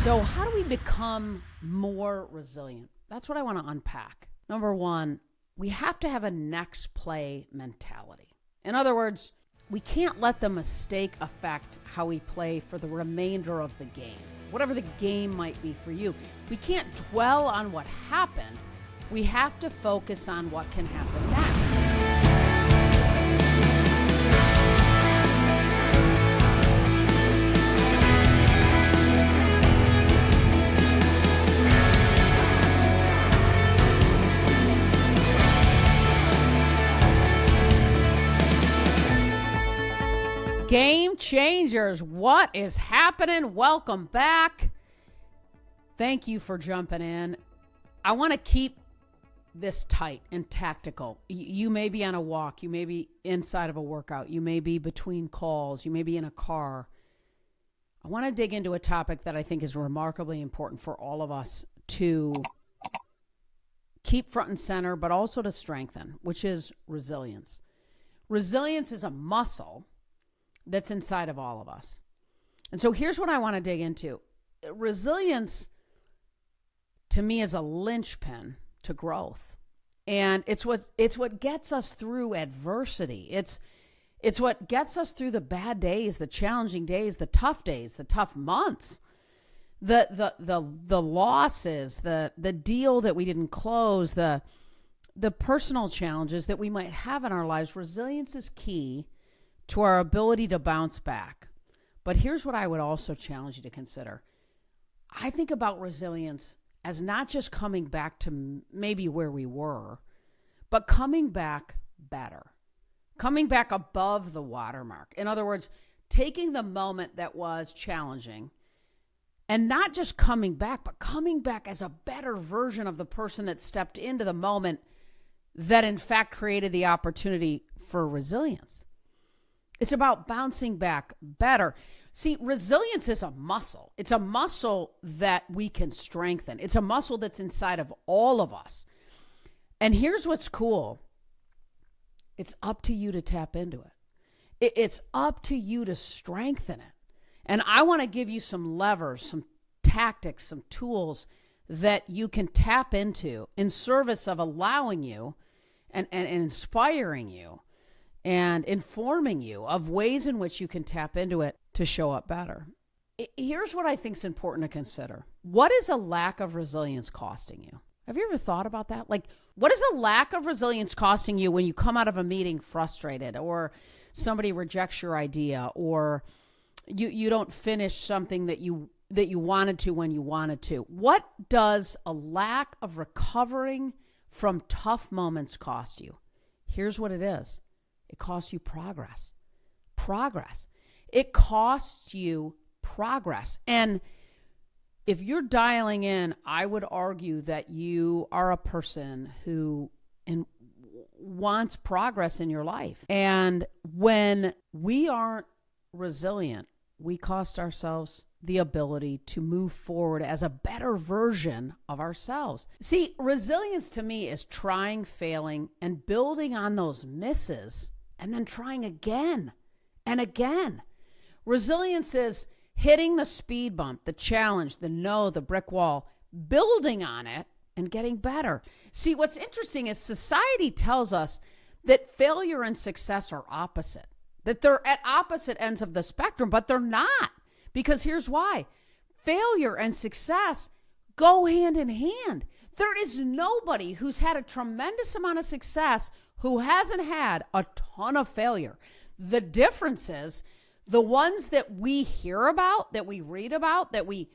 So how do we become more resilient? That's what I want to unpack. Number one, we have to have a next play mentality. In other words, we can't let the mistake affect how we play for the remainder of the game, whatever the game might be for you. We can't dwell on what happened. We have to focus on what can happen next. Game changers, what is happening? Welcome back. Thank you for jumping in. I want to keep this tight and tactical. You may be on a walk. You may be inside of a workout. You may be between calls. You may be in a car. I want to dig into a topic that I think is remarkably important for all of us to keep front and center, but also to strengthen, which is resilience. Resilience is a muscle that's inside of all of us. And so here's what I want to dig into. Resilience, to me, is a linchpin to growth. And it's what gets us through adversity. It's what gets us through the bad days, the challenging days, the tough months, the losses, the deal that we didn't close, the personal challenges that we might have in our lives. Resilience is key to our ability to bounce back. But here's what I would also challenge you to consider. I think about resilience as not just coming back to maybe where we were, but coming back better, coming back above the watermark. In other words, taking the moment that was challenging and not just coming back, but coming back as a better version of the person that stepped into the moment that in fact created the opportunity for resilience. It's about bouncing back better. See, resilience is a muscle. It's a muscle that we can strengthen. It's a muscle that's inside of all of us. And here's what's cool. It's up to you to tap into it. It's up to you to strengthen it. And I want to give you some levers, some tactics, some tools that you can tap into in service of allowing you and inspiring you and informing you of ways in which you can tap into it to show up better. Here's what I think is important to consider. What is a lack of resilience costing you? Have you ever thought about that? Like, what is a lack of resilience costing you when you come out of a meeting frustrated, or somebody rejects your idea, or you don't finish something that you wanted to when you wanted to? What does a lack of recovering from tough moments cost you? Here's what it is. It costs you progress. Progress. It costs you progress. And if you're dialing in, I would argue that you are a person who wants progress in your life. And when we aren't resilient, we cost ourselves the ability to move forward as a better version of ourselves. See, resilience to me is trying, failing, and building on those misses, and then trying again and again. Resilience is hitting the speed bump, the challenge, the no, the brick wall, building on it and getting better. See, what's interesting is society tells us that failure and success are opposite, that they're at opposite ends of the spectrum, but they're not. Because here's why. Failure and success go hand in hand. There is nobody who's had a tremendous amount of success who hasn't had a ton of failure. The difference is the ones that we hear about, that we read about, that we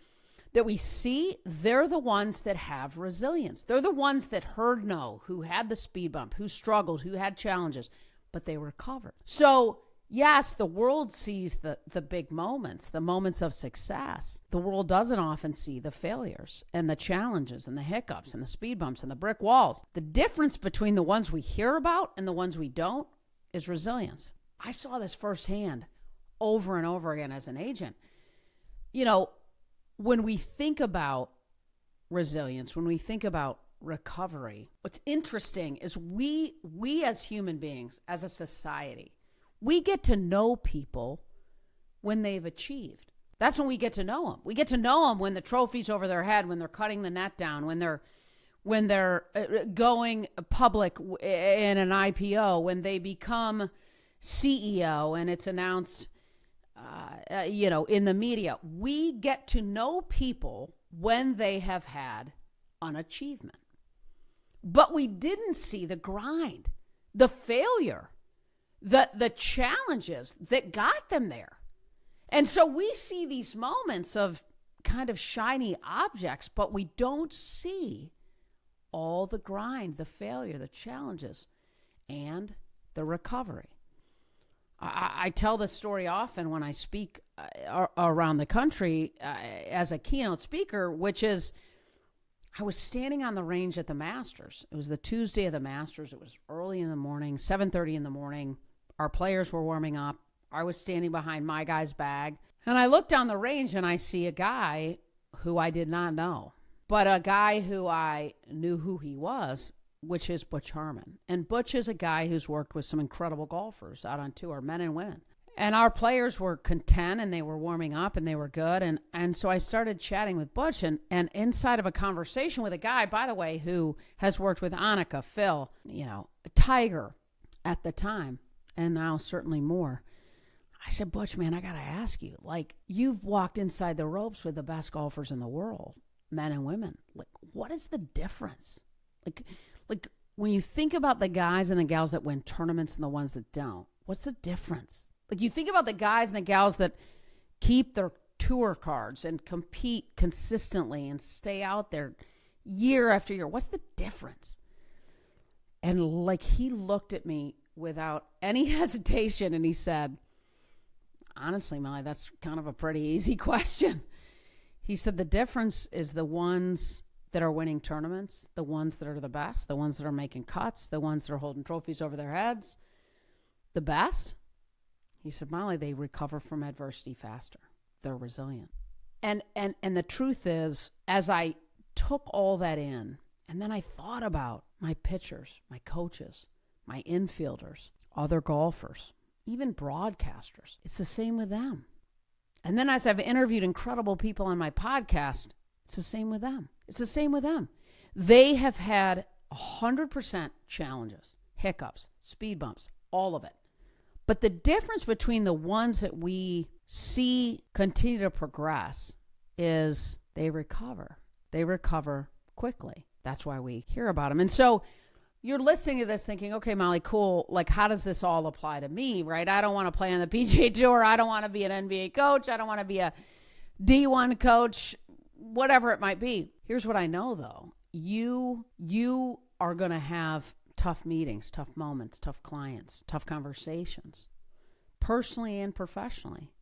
see, they're the ones that have resilience. They're the ones that heard no, who had the speed bump, who struggled, who had challenges, but they recovered. So yes, the world sees the big moments, the moments of success. The world doesn't often see the failures and the challenges and the hiccups and the speed bumps and the brick walls. The difference between the ones we hear about and the ones we don't is resilience. I saw this firsthand over and over again as an agent. You know, when we think about resilience, when we think about recovery, what's interesting is we as human beings, as a society, we get to know people when they've achieved. That's when we get to know them. We get to know them when the trophy's over their head, when they're cutting the net down, when they're going public in an IPO, when they become CEO and it's announced, in the media. We get to know people when they have had an achievement. But we didn't see the grind, the failure, the challenges that got them there. And so we see these moments of kind of shiny objects, but we don't see all the grind, the failure, the challenges, and the recovery. I tell this story often when I speak around the country as a keynote speaker, which is I was standing on the range at the Masters. It was the Tuesday of the Masters. It was early in the morning, 7:30 in the morning. Our players were warming up. I was standing behind my guy's bag, and I look down the range and I see a guy who I did not know, but a guy who I knew who he was, which is Butch Harmon. And Butch is a guy who's worked with some incredible golfers out on tour, men and women. And our players were content and they were warming up and they were good. And so I started chatting with Butch and inside of a conversation with a guy, by the way, who has worked with Annika, Phil, Tiger at the time, and now certainly more. I said, Butch, man, I got to ask you, you've walked inside the ropes with the best golfers in the world, men and women. What is the difference? Like when you think about the guys and the gals that win tournaments and the ones that don't, what's the difference? You think about the guys and the gals that keep their tour cards and compete consistently and stay out there year after year. What's the difference? And he looked at me without any hesitation and he said, honestly, Molly, that's kind of a pretty easy question. He said, the difference is the ones that are winning tournaments, the ones that are the best, the ones that are making cuts, the ones that are holding trophies over their heads, the best. He said, Molly, they recover from adversity faster. They're resilient. And the truth is, as I took all that in, and then I thought about my pitchers, my coaches, my infielders, other golfers, even broadcasters, it's the same with them. And then as I've interviewed incredible people on my podcast, it's the same with them. It's the same with them. They have had 100% challenges, hiccups, speed bumps, all of it. But the difference between the ones that we see continue to progress is they recover. They recover quickly. That's why we hear about them. And so you're listening to this thinking, okay, Molly, cool. How does this all apply to me, right? I don't want to play on the PGA Tour. I don't want to be an NBA coach. I don't want to be a D1 coach, whatever it might be. Here's what I know, though. You are going to have tough meetings, tough moments, tough clients, tough conversations, personally and professionally.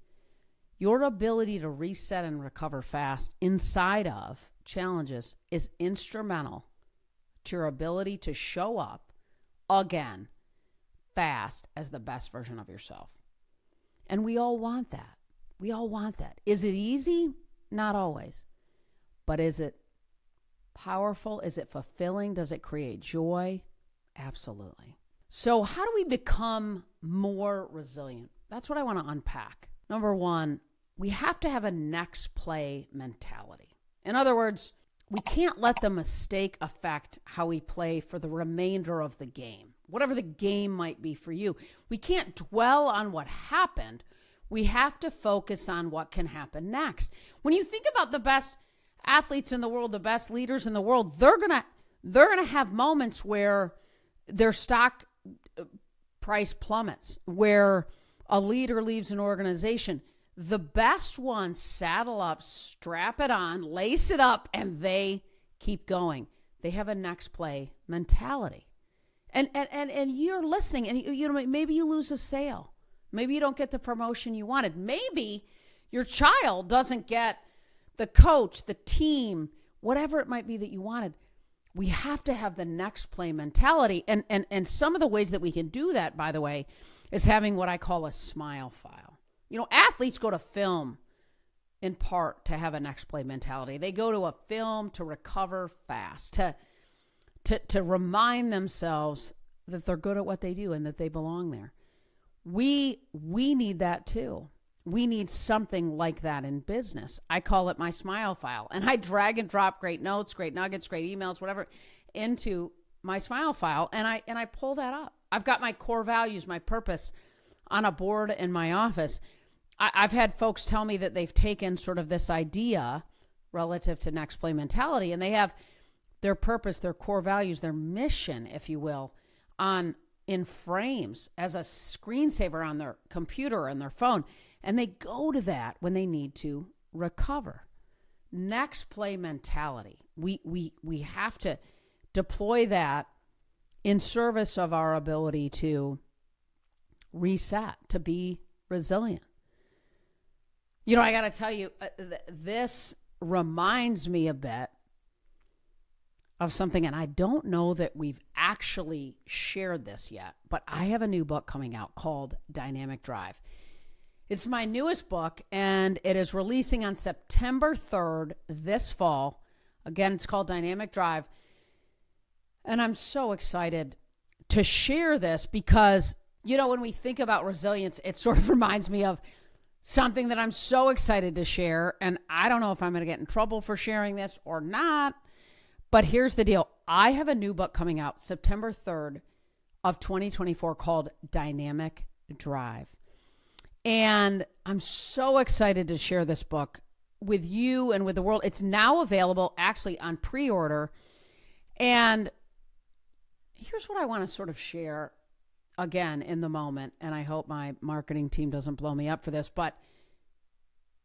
Your ability to reset and recover fast inside of challenges is instrumental to your ability to show up again fast as the best version of yourself. And we all want that. We all want that. Is it easy? Not always. But is it powerful? Is it fulfilling? Does it create joy? Absolutely. So how do we become more resilient? That's what I want to unpack. Number one, we have to have a next play mentality. In other words, we can't let the mistake affect how we play for the remainder of the game, whatever the game might be for you. We can't dwell on what happened. We have to focus on what can happen next. When you think about the best athletes in the world, the best leaders in the world, they're gonna have moments where their stock price plummets, where a leader leaves an organization. The best ones saddle up, strap it on, lace it up, and they keep going. They have a next play mentality. And you're listening, and maybe you lose a sale. Maybe you don't get the promotion you wanted. Maybe your child doesn't get the coach, the team, whatever it might be that you wanted. We have to have the next play mentality. And some of the ways that we can do that, by the way, is having what I call a smile file. Athletes go to film in part to have a next play mentality. They go to a film to recover fast, to remind themselves that they're good at what they do and that they belong there. We need that too. we need something like that in business. I call it my smile file. And I drag and drop great notes, great nuggets, great emails, whatever, into my smile file. And I pull that up. I've got my core values, my purpose on a board in my office. I've had folks tell me that they've taken sort of this idea relative to next play mentality, and they have their purpose, their core values, their mission, if you will, in frames as a screensaver on their computer and their phone. And they go to that when they need to recover. Next play mentality. We have to deploy that in service of our ability to reset, to be resilient. You know, I got to tell you, this reminds me a bit of something, and I don't know that we've actually shared this yet, but I have a new book coming out called Dynamic Drive. It's my newest book, and it is releasing on September 3rd this fall. Again, it's called Dynamic Drive. And I'm so excited to share this because, you know, when we think about resilience, it sort of reminds me of something that I'm so excited to share. And I don't know if I'm going to get in trouble for sharing this or not, but here's the deal. I have a new book coming out September 3rd of 2024 called Dynamic Drive. And I'm so excited to share this book with you and with the world. It's now available actually on pre-order. And here's what I want to sort of share again in the moment. And I hope my marketing team doesn't blow me up for this. But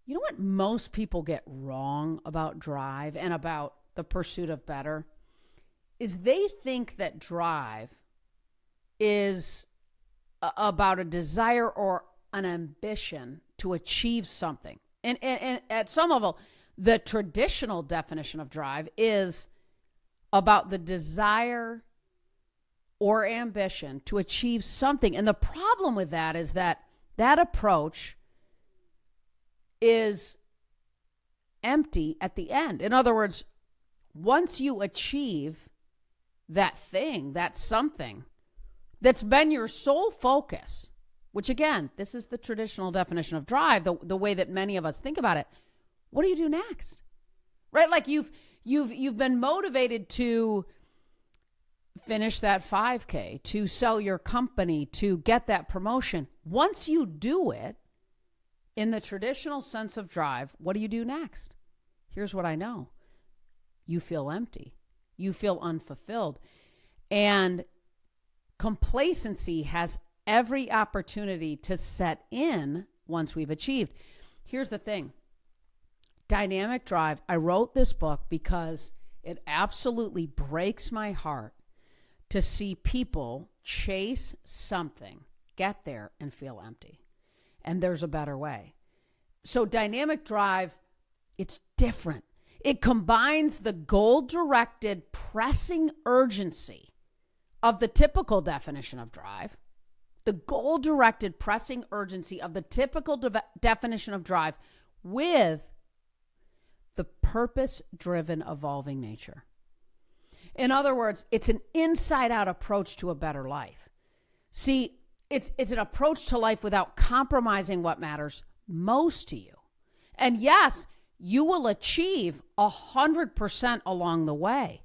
you know what most people get wrong about drive and about the pursuit of better is they think that drive is about a desire or an ambition to achieve something. And at some level, the traditional definition of drive is about the desire or ambition to achieve something. And the problem with that is that that approach is empty at the end. In other words, once you achieve that thing, that something that's been your sole focus, which again, this is the traditional definition of drive, the way that many of us think about it. What do you do next? Right? Like you've been motivated to finish that 5K, to sell your company, to get that promotion. Once you do it, in the traditional sense of drive, what do you do next? Here's what I know. You feel empty. You feel unfulfilled. And complacency has every opportunity to set in once we've achieved. Here's the thing. Dynamic Drive, I wrote this book because it absolutely breaks my heart to see people chase something, get there, and feel empty. And there's a better way. So Dynamic Drive, it's different. It combines the goal-directed pressing urgency of the typical definition of drive, the goal-directed pressing urgency of the typical definition of drive with the purpose-driven evolving nature. In other words, it's an inside-out approach to a better life. See, it's an approach to life without compromising what matters most to you. And yes, you will achieve 100% along the way.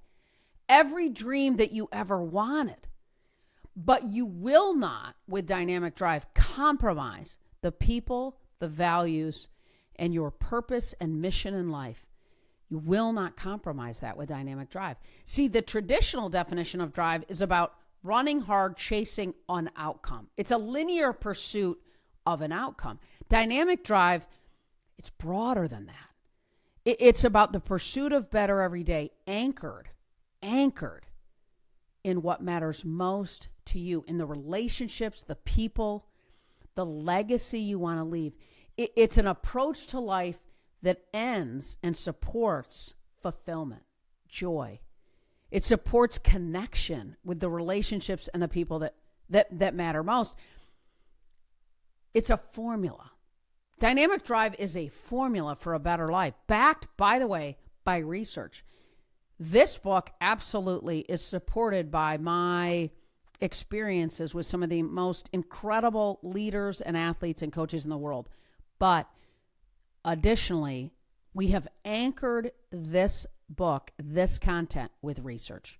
Every dream that you ever wanted. But you will not, with Dynamic Drive, compromise the people, the values, and your purpose and mission in life. You will not compromise that with Dynamic Drive. See, the traditional definition of drive is about running hard, chasing an outcome. It's a linear pursuit of an outcome. Dynamic Drive, it's broader than that. It's about the pursuit of better every day, anchored in what matters most to you, in the relationships, the people, the legacy you want to leave. It's an approach to life that ends and supports fulfillment, joy. It supports connection with the relationships and the people that matter most. It's a formula. Dynamic Drive is a formula for a better life, backed, by the way, by research. This book absolutely is supported by my experiences with some of the most incredible leaders and athletes and coaches in the world. But additionally, we have anchored this book, this content with research.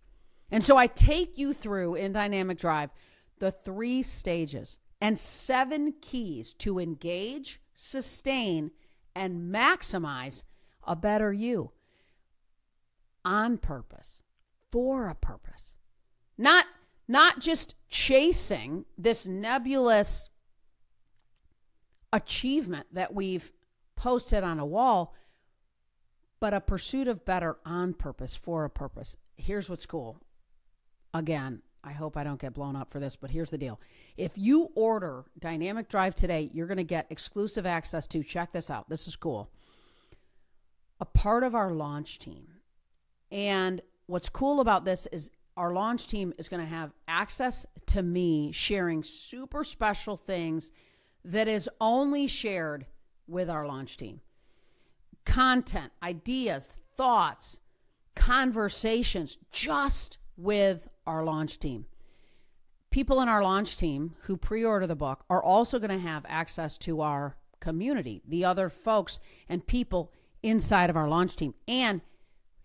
And so I take you through in Dynamic Drive the 3 stages and 7 keys to engage, sustain, and maximize a better you on purpose, for a purpose. Not just chasing this nebulous achievement that we've posted on a wall, but a pursuit of better on purpose, for a purpose. Here's what's cool. Again, I hope I don't get blown up for this, but here's the deal. If you order Dynamic Drive today, you're going to get exclusive access to, check this out, this is cool, a part of our launch team. And what's cool about this is our launch team is going to have access to me sharing super special things that is only shared with our launch team. Content, ideas, thoughts, conversations, just with our launch team. People in our launch team who pre-order the book are also going to have access to our community, the other folks and people inside of our launch team. And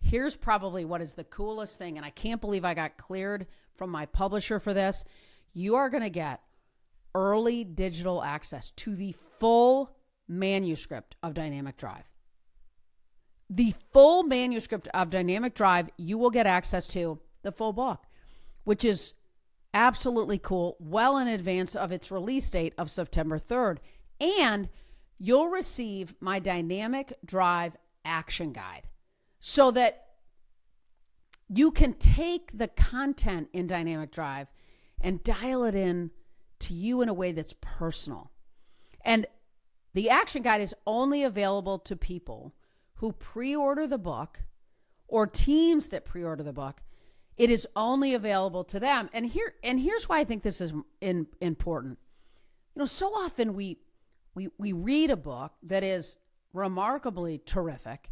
here's probably what is the coolest thing, and I can't believe I got cleared from my publisher for this. You are going to get early digital access to the full manuscript of Dynamic Drive. The full manuscript of Dynamic Drive, you will get access to the full book, which is absolutely cool, well in advance of its release date of September 3rd. And you'll receive my Dynamic Drive action guide so that you can take the content in Dynamic Drive and dial it in to you in a way that's personal. And the action guide is only available to people who pre-order the book or teams that pre-order the book. It is only available to them. And here's why I think this is important. You know, so often we read a book that is remarkably terrific,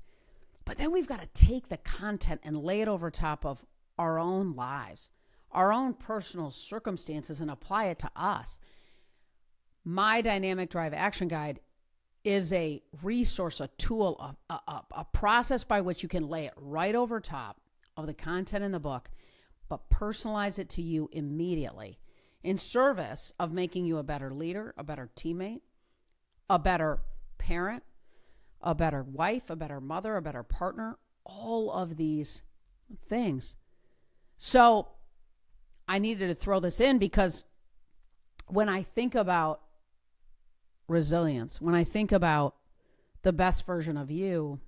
but then we've got to take the content and lay it over top of our own lives, our own personal circumstances, and apply it to us. My Dynamic Drive Action Guide is a resource, a tool, a process by which you can lay it right over top of the content in the book, but personalize it to you immediately in service of making you a better leader, a better teammate, a better parent, a better wife, a better mother, a better partner, all of these things. So I needed to throw this in because when I think about resilience, when I think about the best version of you,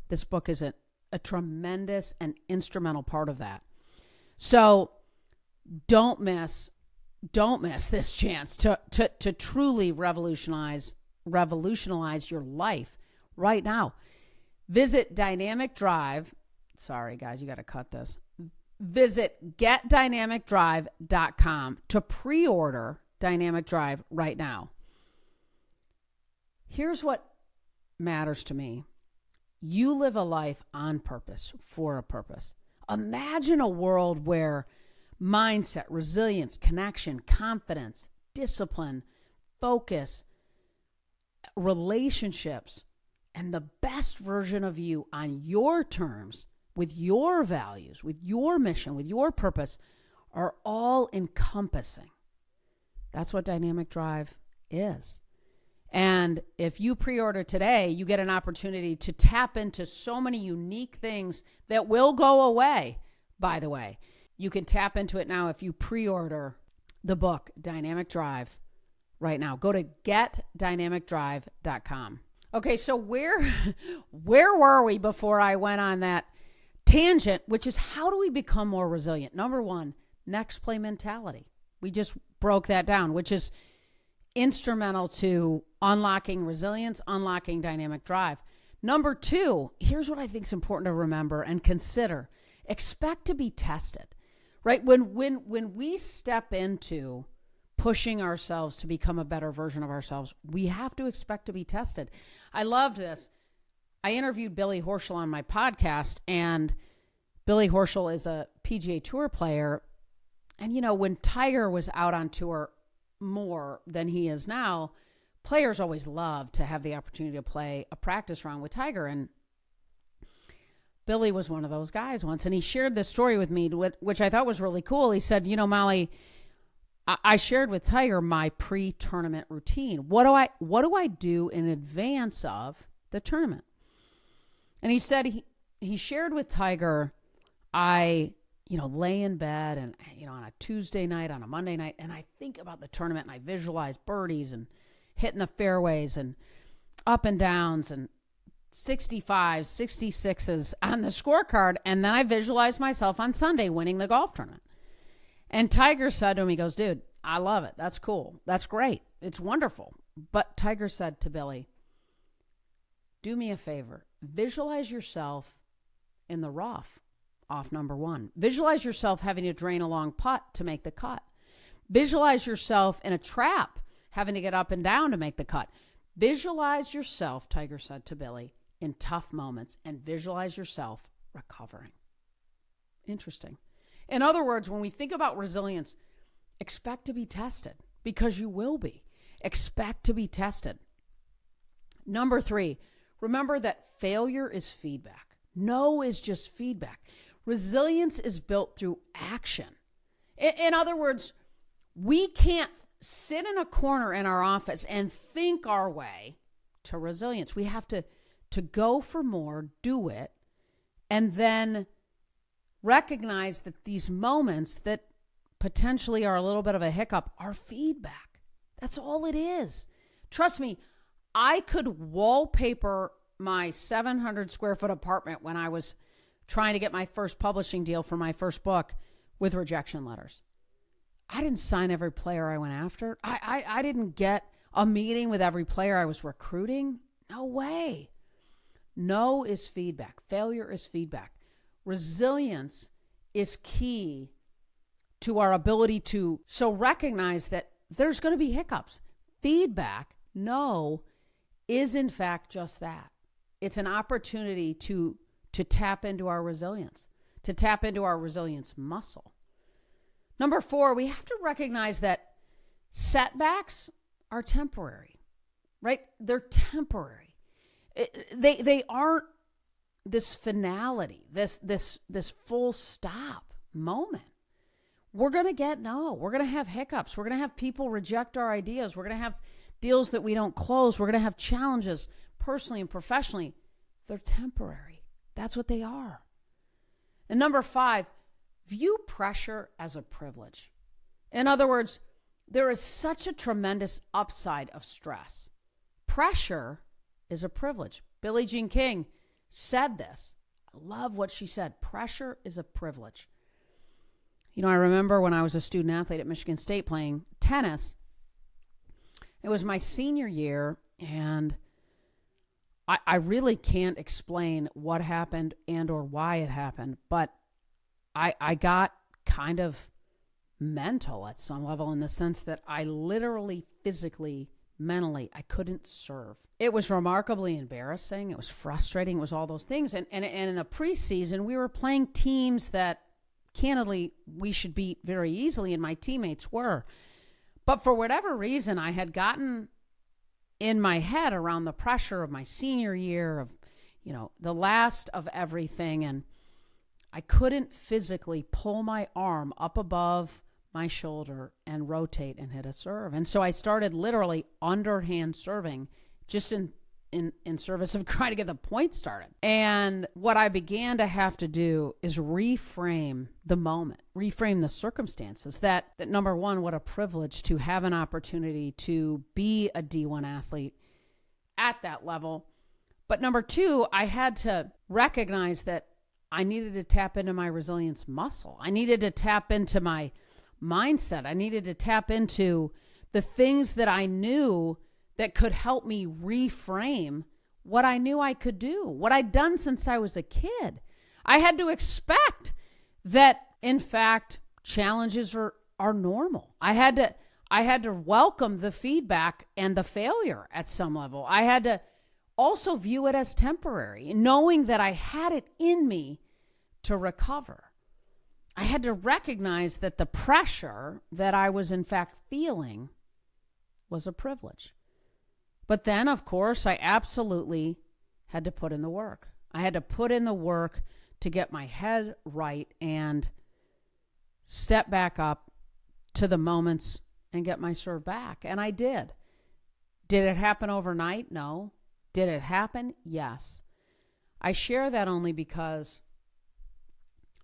this book is a tremendous and instrumental part of that. So don't miss this chance to truly revolutionize your life right now. Visit Dynamic Drive. Sorry, guys, you got to cut this. Visit getdynamicdrive.com to pre-order Dynamic Drive right now. Here's what matters to me. You live a life on purpose, for a purpose. Imagine a world where mindset, resilience, connection, confidence, discipline, focus, relationships, and the best version of you on your terms, with your values, with your mission, with your purpose, are all encompassing. That's what Dynamic Drive is. And if you pre-order today, you get an opportunity to tap into so many unique things that will go away, by the way. You can tap into it now if you pre-order the book, Dynamic Drive, right now. Go to getdynamicdrive.com. Okay, so where were we before I went on that tangent, which is how do we become more resilient? Number one, next play mentality. We just broke that down, which is instrumental to unlocking resilience, unlocking Dynamic Drive. Number two, here's what I think is important to remember and consider. Expect to be tested, right? When we step into pushing ourselves to become a better version of ourselves, we have to expect to be tested. I loved this. I interviewed Billy Horschel on my podcast, and Billy Horschel is a PGA Tour player. And, you know, when Tiger was out on tour more than he is now, players always love to have the opportunity to play a practice round with Tiger. And Billy was one of those guys once. And he shared this story with me, which I thought was really cool. He said, Molly, I shared with Tiger my pre-tournament routine. What do I do in advance of the tournament? And he said he shared with Tiger, I lay in bed and, on a Tuesday night, on a Monday night, and I think about the tournament and I visualize birdies and hitting the fairways and up and downs and 65s, 66s on the scorecard. And then I visualize myself on Sunday winning the golf tournament. And Tiger said to him, he goes, dude, I love it. That's cool. That's great. It's wonderful. But Tiger said to Billy, do me a favor. Visualize yourself in the rough off number one. Visualize yourself having to drain a long putt to make the cut. Visualize yourself in a trap, having to get up and down to make the cut. Visualize yourself, Tiger said to Billy, in tough moments, and visualize yourself recovering. Interesting. In other words, when we think about resilience, expect to be tested, because you will be. Expect to be tested. Number 3, remember that failure is feedback. No is just feedback. Resilience is built through action. In other words, we can't sit in a corner in our office and think our way to resilience. We have to go for more, do it, and then recognize that these moments that potentially are a little bit of a hiccup are feedback. That's all it is. Trust me, I could wallpaper my 700 square foot apartment when I was trying to get my first publishing deal for my first book with rejection letters. I didn't sign every player I went after. I didn't get a meeting with every player I was recruiting. No way. No is feedback. Failure is feedback. Resilience is key to our ability to recognize that there's going to be hiccups. Feedback, no, is in fact just that. It's an opportunity to tap into our resilience, to tap into our resilience muscle. Number 4, we have to recognize that setbacks are temporary, right? They're temporary. They aren't this finality, this full stop moment. We're going to get no. We're going to have hiccups. We're going to have people reject our ideas. We're going to have deals that we don't close. We're going to have challenges personally and professionally. They're temporary. That's what they are. And number 5, view pressure as a privilege. In other words, there is such a tremendous upside of stress. Pressure is a privilege. Billie Jean King said this. I love what she said. Pressure is a privilege. I remember when I was a student athlete at Michigan State playing tennis. It was my senior year, and I really can't explain what happened and or why it happened, but I got kind of mental at some level in the sense that I literally, physically, mentally, I couldn't serve. It was remarkably embarrassing. It was frustrating. It was all those things. And in the preseason, we were playing teams that, candidly, we should beat very easily, and my teammates were. But for whatever reason, I had gotten in my head around the pressure of my senior year, of, the last of everything, and I couldn't physically pull my arm up above my shoulder and rotate and hit a serve. And so I started literally underhand serving just in service of trying to get the point started. And what I began to have to do is reframe the moment, reframe the circumstances. That number 1, what a privilege to have an opportunity to be a D1 athlete at that level. But number 2, I had to recognize that I needed to tap into my resilience muscle. I needed to tap into my mindset. I needed to tap into the things that I knew that could help me reframe what I knew I could do, what I'd done since I was a kid. I had to expect that, in fact, challenges are normal. I had to welcome the feedback and the failure at some level. I had to also view it as temporary, knowing that I had it in me to recover. I had to recognize that the pressure that I was in fact feeling was a privilege. But then, of course, I absolutely had to put in the work. I had to put in the work to get my head right and step back up to the moments and get my serve back. And I did. Did it happen overnight? No. Did it happen? Yes. I share that only because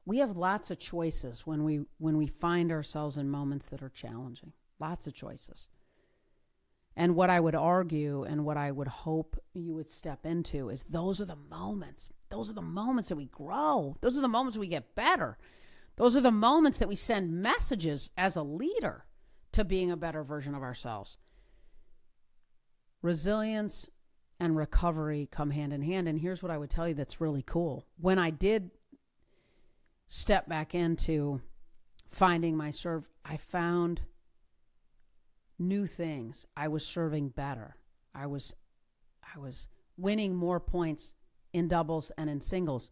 we have lots of choices when we find ourselves in moments that are challenging. Lots of choices. And what I would argue and what I would hope you would step into is those are the moments. Those are the moments that we grow. Those are the moments we get better. Those are the moments that we send messages as a leader to being a better version of ourselves. Resilience and recovery come hand in hand. And here's what I would tell you that's really cool. When I did step back into finding my serve, I found new things. I was serving better. I was winning more points in doubles and in singles.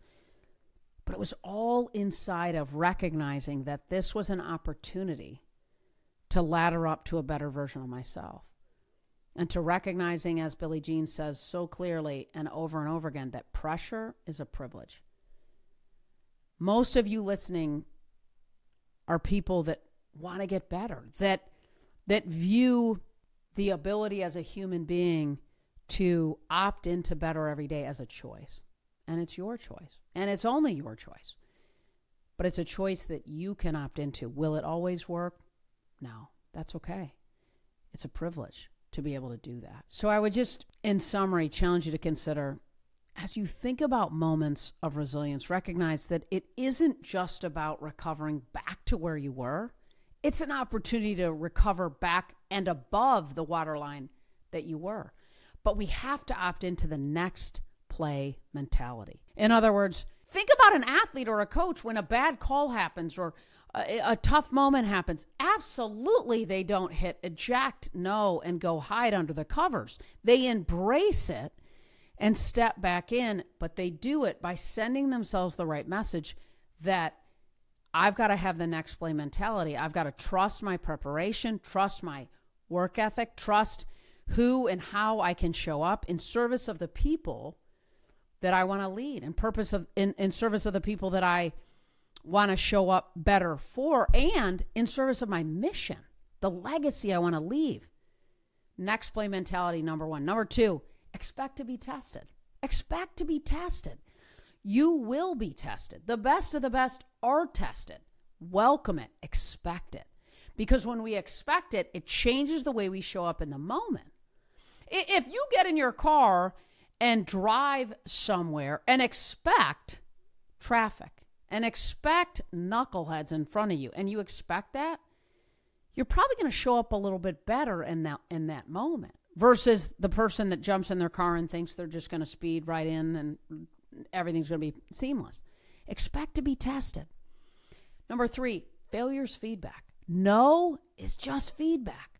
But it was all inside of recognizing that this was an opportunity to ladder up to a better version of myself. And to recognizing, as Billie Jean says so clearly and over again, that pressure is a privilege. Most of you listening are people that want to get better, that view the ability as a human being to opt into better every day as a choice. And it's your choice. And it's only your choice. But it's a choice that you can opt into. Will it always work? No, that's okay. It's a privilege to be able to do that. So I would just, in summary, challenge you to consider, as you think about moments of resilience, recognize that it isn't just about recovering back to where you were. It's an opportunity to recover back and above the waterline that you were. But we have to opt into the next play mentality. In other words, think about an athlete or a coach when a bad call happens or a tough moment happens. Absolutely, they don't hit eject, no, and go hide under the covers. They embrace it and step back in, but they do it by sending themselves the right message that I've got to have the next play mentality. I've got to trust my preparation, trust my work ethic, trust who and how I can show up in service of the people that I want to lead, in service of the people that I want to show up better for, and in service of my mission, the legacy I want to leave. Next play mentality, number one. Number two, expect to be tested. Expect to be tested. You will be tested. The best of the best are tested. Welcome it. Expect it. Because when we expect it, it changes the way we show up in the moment. If you get in your car and drive somewhere and expect traffic and expect knuckleheads in front of you, and you expect that, you're probably going to show up a little bit better in that moment versus the person that jumps in their car and thinks they're just going to speed right in and everything's going to be seamless. Expect to be tested. Number three, failure's feedback. No is just feedback.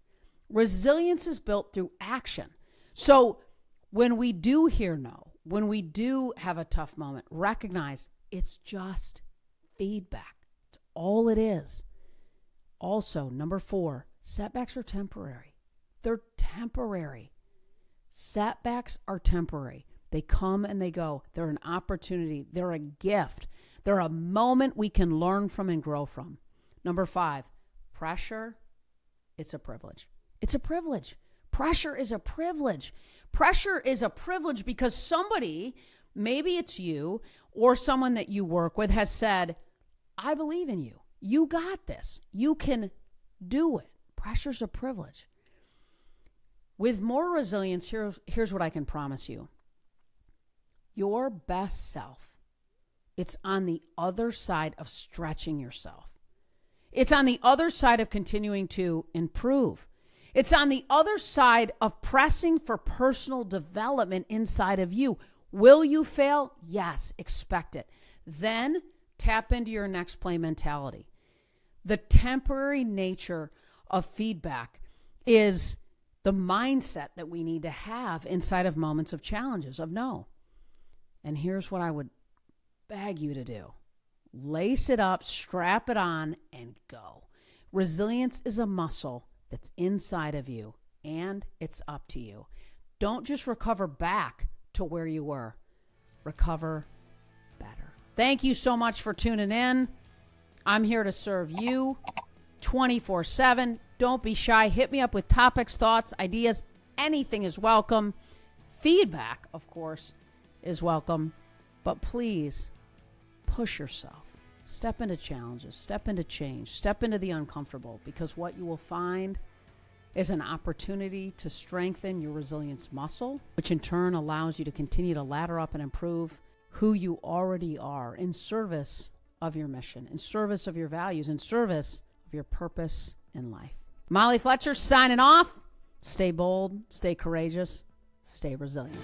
Resilience is built through action. So when we do hear no, when we do have a tough moment, recognize it's just feedback. It's all it is. Also, number four, setbacks are temporary. They're temporary. Setbacks are temporary. They come and they go. They're an opportunity. They're a gift. They're a moment we can learn from and grow from. Number five, pressure, it's a privilege. It's a privilege. Pressure is a privilege. Pressure is a privilege because somebody, maybe it's you or someone that you work with, has said, I believe in you. You got this. You can do it. Pressure's a privilege. With more resilience, here's what I can promise you. Your best self, it's on the other side of stretching yourself. It's on the other side of continuing to improve. It's on the other side of pressing for personal development inside of you. Will you fail? Yes, expect it. Then tap into your next play mentality. The temporary nature of feedback is the mindset that we need to have inside of moments of challenges, of no. And here's what I would beg you to do. Lace it up, strap it on, and go. Resilience is a muscle that's inside of you, and it's up to you. Don't just recover back to where you were. Recover better. Thank you so much for tuning in. I'm here to serve you 24/7. Don't be shy. Hit me up with topics, thoughts, ideas. Anything is welcome. Feedback, of course, is welcome. But please push yourself. Step into challenges. Step into change. Step into the uncomfortable, because what you will find is an opportunity to strengthen your resilience muscle, which in turn allows you to continue to ladder up and improve who you already are in service of your mission, in service of your values, in service of your purpose in life. Molly Fletcher signing off. Stay bold, stay courageous, stay resilient.